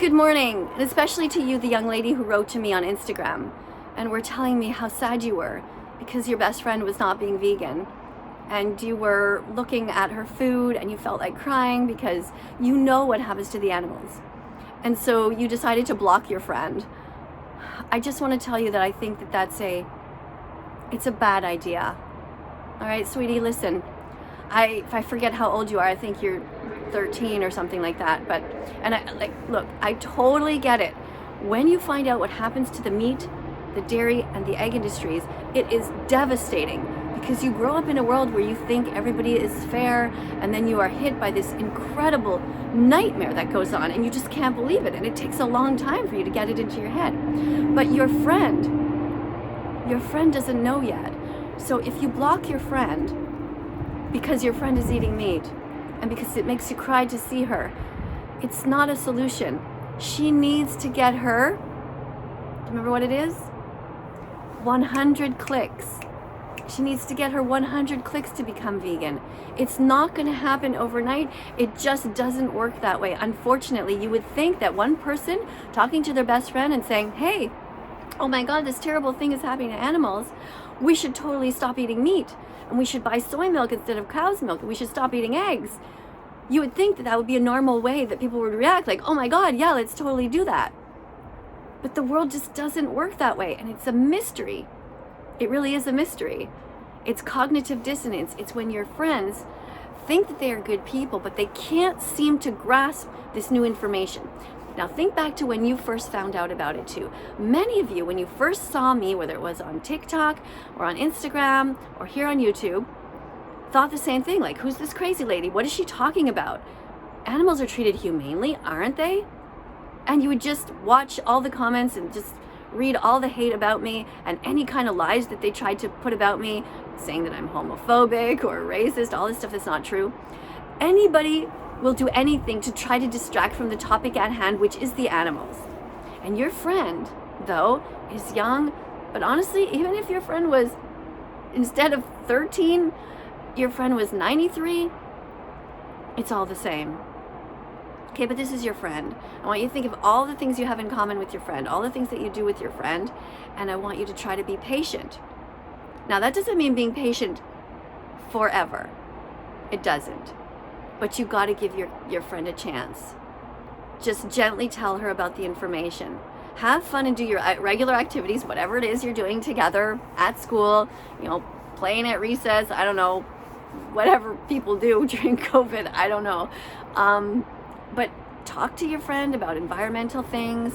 Good morning, and especially to you, the young lady who wrote to me on Instagram and were telling me how sad you were because your best friend was not being vegan, and you were looking at her food and you felt like crying because you know what happens to the animals, and so you decided to block your friend. I just want to tell you that I think that it's a bad idea. All right, sweetie, listen, if I forget how old you are, I think you're 13 or something like that, look, I totally get it. When you find out what happens to the meat, the dairy, and the egg industries, it is devastating because you grow up in a world where you think everybody is fair, and then you are hit by this incredible nightmare that goes on, and you just can't believe it, and it takes a long time for you to get it into your head. But your friend doesn't know yet. So if you block your friend because your friend is eating meat, and because it makes you cry to see her, it's not a solution. She needs to get her, remember what it is? 100 clicks. She needs to get her 100 clicks to become vegan. It's not going to happen overnight. It just doesn't work that way. Unfortunately, you would think that one person talking to their best friend and saying, hey, oh my God, this terrible thing is happening to animals. We should totally stop eating meat, and we should buy soy milk instead of cow's milk, and we should stop eating eggs. You would think that would be a normal way that people would react, like, oh my God, yeah, let's totally do that. But the world just doesn't work that way, and it's a mystery. It really is a mystery. It's cognitive dissonance. It's when your friends think that they are good people, but they can't seem to grasp this new information. Now think back to when you first found out about it too. Many of you, when you first saw me, whether it was on TikTok or on Instagram or here on YouTube, thought the same thing, like, who's this crazy lady? What is she talking about? Animals are treated humanely, aren't they? And you would just watch all the comments and just read all the hate about me and any kind of lies that they tried to put about me, saying that I'm homophobic or racist, all this stuff that's not true. Anybody will do anything to try to distract from the topic at hand, which is the animals. And your friend, though, is young, but honestly, even if your friend was, instead of 13, your friend was 93, it's all the same. Okay, but this is your friend. I want you to think of all the things you have in common with your friend, all the things that you do with your friend, and I want you to try to be patient. Now, that doesn't mean being patient forever. It doesn't. But you got to give your friend a chance. Just gently tell her about the information. Have fun and do your regular activities, whatever it is you're doing together at school, playing at recess, I don't know, whatever people do during COVID, I don't know. But talk to your friend about environmental things,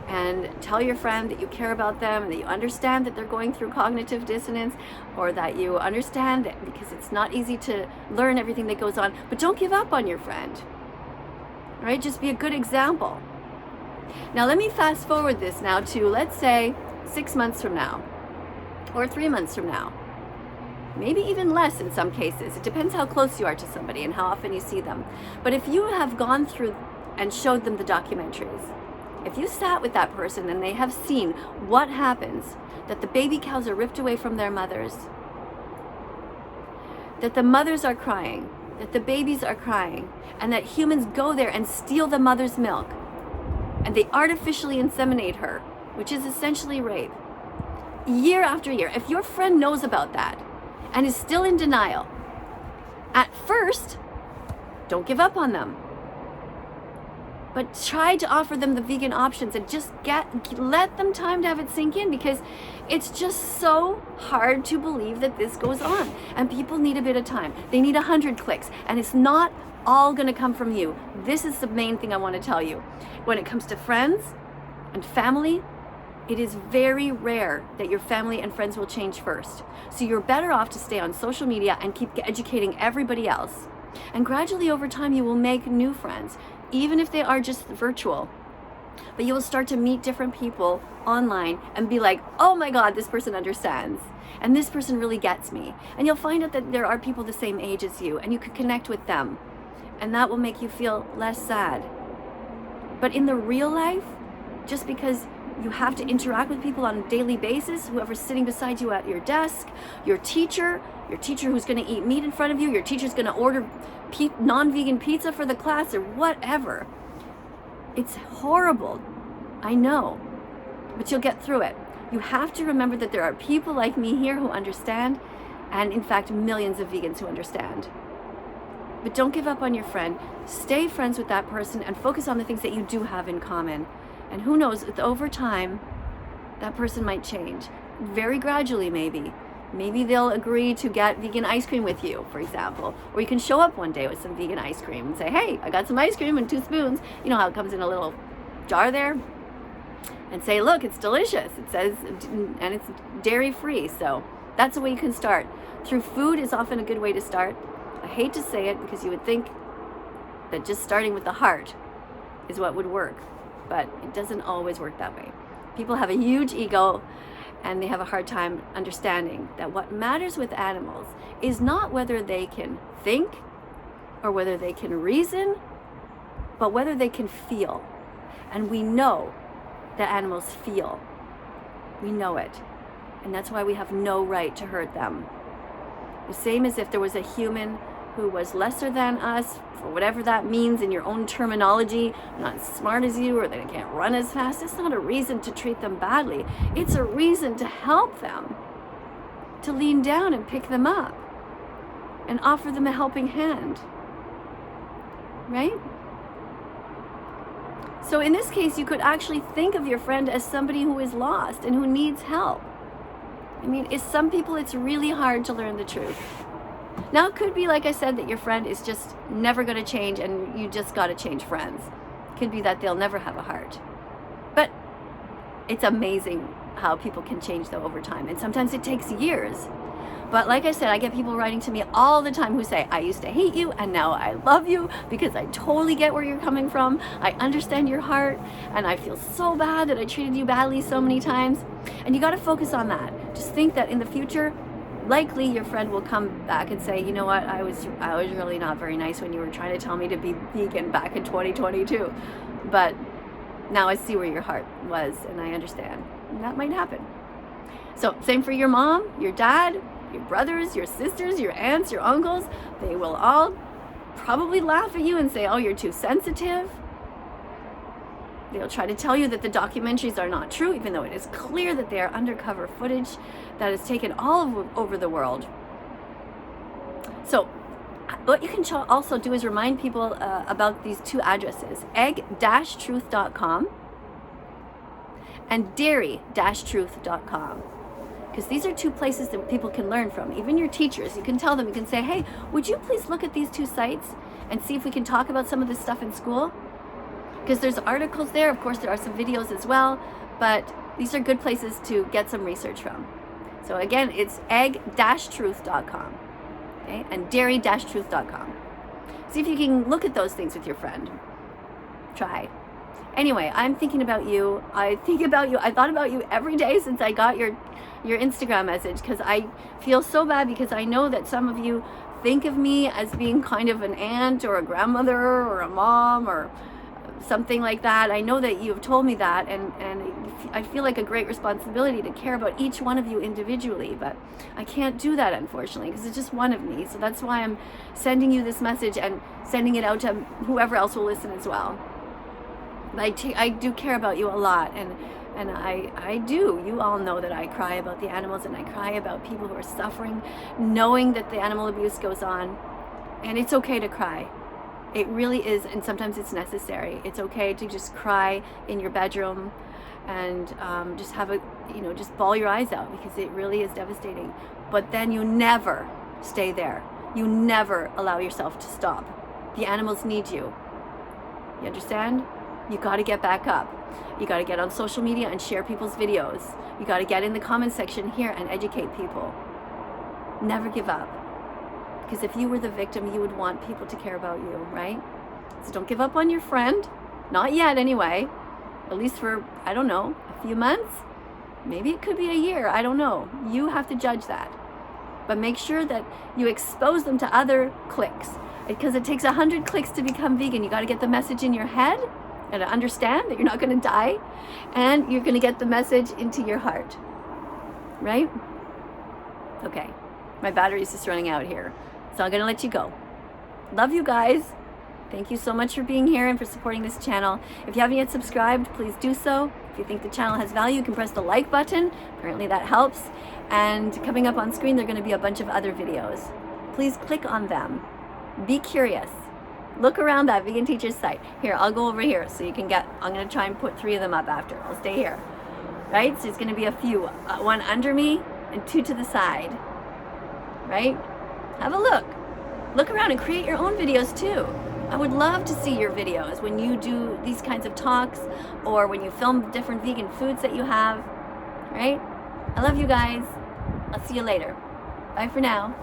and tell your friend that you care about them and that you understand that they're going through cognitive dissonance, or that you understand that because it's not easy to learn everything that goes on, but don't give up on your friend. All right? Just be a good example. Now let me fast forward this now to, let's say, 6 months from now, or 3 months from now. Maybe even less in some cases. It depends how close you are to somebody and how often you see them. But if you have gone through and showed them the documentaries, if you sat with that person and they have seen what happens, that the baby cows are ripped away from their mothers, that the mothers are crying, that the babies are crying, and that humans go there and steal the mother's milk, and they artificially inseminate her, which is essentially rape, year after year, if your friend knows about that and is still in denial, at first, don't give up on them. But try to offer them the vegan options and just let them time to have it sink in, because it's just so hard to believe that this goes on. And people need a bit of time. They need 100 clicks, and it's not all gonna come from you. This is the main thing I want to tell you. When it comes to friends and family, it is very rare that your family and friends will change first. So you're better off to stay on social media and keep educating everybody else. And gradually over time, you will make new friends, even if they are just virtual. But you will start to meet different people online and be like, oh my God, this person understands. And this person really gets me. And you'll find out that there are people the same age as you, and you can connect with them. And that will make you feel less sad. But in the real life, just because you have to interact with people on a daily basis, whoever's sitting beside you at your desk, your teacher who's going to eat meat in front of you, your teacher's going to order non-vegan pizza for the class or whatever. It's horrible, I know, but you'll get through it. You have to remember that there are people like me here who understand, and in fact, millions of vegans who understand. But don't give up on your friend. Stay friends with that person and focus on the things that you do have in common. And who knows, over time, that person might change. Very gradually, maybe. Maybe they'll agree to get vegan ice cream with you, for example. Or you can show up one day with some vegan ice cream and say, hey, I got some ice cream and 2 spoons. You know how it comes in a little jar there? And say, look, it's delicious. It says, and it's dairy-free. So that's the way you can start. Through food is often a good way to start. I hate to say it because you would think that just starting with the heart is what would work. But it doesn't always work that way. People have a huge ego and they have a hard time understanding that what matters with animals is not whether they can think or whether they can reason, but whether they can feel. And we know that animals feel. We know it. And that's why we have no right to hurt them. The same as if there was a human who was lesser than us, for whatever that means in your own terminology, not as smart as you, or they can't run as fast. It's not a reason to treat them badly. It's a reason to help them, to lean down and pick them up and offer them a helping hand, right? So in this case, you could actually think of your friend as somebody who is lost and who needs help. I mean, some people, it's really hard to learn the truth. Now, it could be, like I said, that your friend is just never going to change and you just got to change friends. It could be that they'll never have a heart. But it's amazing how people can change, though, over time. And sometimes it takes years. But like I said, I get people writing to me all the time who say, I used to hate you and now I love you because I totally get where you're coming from. I understand your heart and I feel so bad that I treated you badly so many times. And you got to focus on that. Just think that in the future, likely your friend will come back and say, you know what, I was really not very nice when you were trying to tell me to be vegan back in 2022. But now I see where your heart was and I understand. And that might happen. So same for your mom, your dad, your brothers, your sisters, your aunts, your uncles. They will all probably laugh at you and say, oh, you're too sensitive. They'll try to tell you that the documentaries are not true, even though it is clear that they are undercover footage that is taken all over the world. So what you can also do is remind people about these 2 addresses, egg-truth.com and dairy-truth.com. Because these are 2 places that people can learn from. Even your teachers, you can tell them, you can say, hey, would you please look at these 2 sites and see if we can talk about some of this stuff in school? Because there's articles there. Of course, there are some videos as well. But these are good places to get some research from. So again, it's egg-truth.com. Okay? And dairy-truth.com. See if you can look at those things with your friend. Try. Anyway, I'm thinking about you. I think about you. I thought about you every day since I got your Instagram message, because I feel so bad because I know that some of you think of me as being kind of an aunt or a grandmother or a mom or something like that. I know that you've told me that, and I feel like a great responsibility to care about each one of you individually, but I can't do that, unfortunately, because it's just one of me. So that's why I'm sending you this message and sending it out to whoever else will listen as well. I do care about you a lot, and I do. You all know that I cry about the animals and I cry about people who are suffering, knowing that the animal abuse goes on, and it's okay to cry. It really is, and sometimes it's necessary. It's okay to just cry in your bedroom and just have just bawl your eyes out, because it really is devastating. But then you never stay there. You never allow yourself to stop. The animals need you. You understand? You got to get back up. You got to get on social media and share people's videos. You got to get in the comment section here and educate people. Never give up. Because if you were the victim, you would want people to care about you, right? So don't give up on your friend. Not yet, anyway. At least for, I don't know, a few months. Maybe it could be a year. I don't know. You have to judge that. But make sure that you expose them to other clicks. Because it takes 100 clicks to become vegan. You got to get the message in your head and understand that you're not going to die, and you're going to get the message into your heart, right? Okay, my battery's just running out here, so I'm going to let you go. Love you guys. Thank you so much for being here and for supporting this channel. If you haven't yet subscribed, please do so. If you think the channel has value, you can press the like button. Apparently that helps. And coming up on screen, there are going to be a bunch of other videos. Please click on them. Be curious. Look around that vegan teacher's site. Here, I'll go over here so you can get, I'm going to try and put 3 of them up after. I'll stay here. Right? So it's going to be a few. One under me and 2 to the side. Right? Have a look. Look around and create your own videos too. I would love to see your videos when you do these kinds of talks or when you film different vegan foods that you have. Right? I love you guys. I'll see you later. Bye for now.